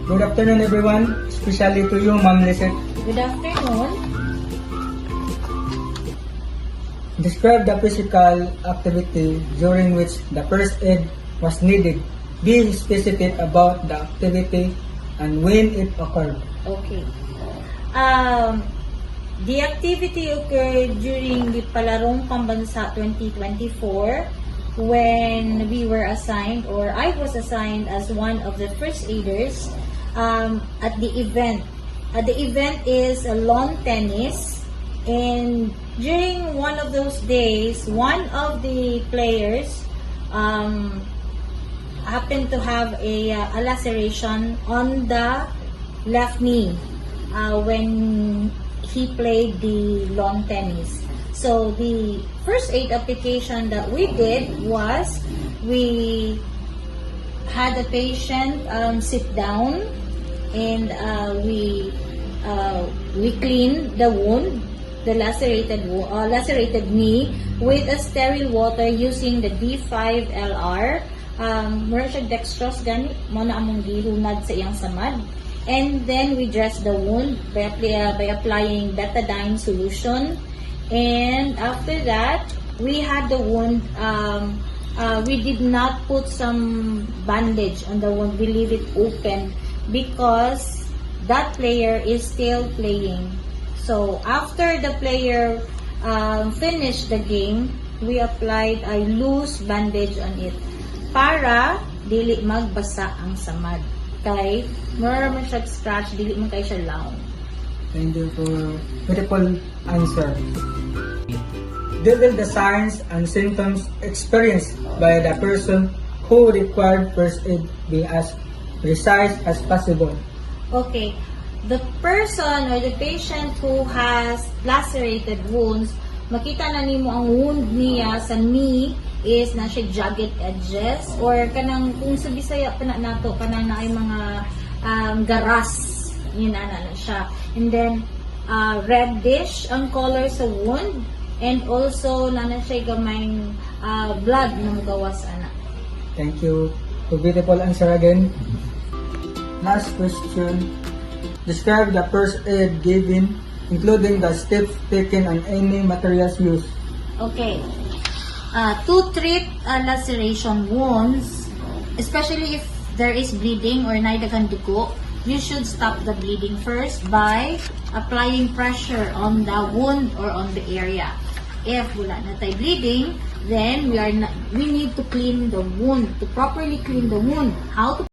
Good afternoon everyone, especially to you Ma'am Lisette. Good afternoon. Describe the physical activity during which the first aid was needed. Be specific about the activity and when it occurred. Okay. The activity occurred during the Palarong Pambansa 2024 when we were assigned, or I was assigned as one of the first aiders at the event. The event is a lawn tennis, and during one of those days, one of the players happened to have a laceration on the left knee when he played the lawn tennis. So the first aid application that we did was we had the patient sit down, and we cleaned the wound, the lacerated knee, with a sterile water using the D5LR. Mura siya dextrose gani mo na among gihunad sa iyang samad. And then we dress the wound by applying betadine solution. And after that, we had the wound. We did not put some bandage on the wound. We leave it open because that player is still playing. So after the player finished the game, we applied a loose bandage on it para dili magbasa ang samad. Kay more man siya scratch, dili man kay siya laong. Thank you for beautiful answer. Detail the signs and symptoms experienced by the person who required first aid be as precise as possible. Okay. The person or the patient who has lacerated wounds, makita na nimo ang wound niya sa knee is na siya jagged edges, or kanang kung sa Bisaya pa na nato kanang naay mga garas, yun na siya. And then reddish ang color sa wound, and also na siya gamayng blood na gawas ana. Thank you for beautiful answer again. Last question. Describe the first aid given, including the steps taken and any materials used. Okay. To treat laceration wounds, especially if there is bleeding or naidagan dugo, you should stop the bleeding first by applying pressure on the wound or on the area. If wala na tayo bleeding, then we need to clean the wound, to properly clean the wound. How to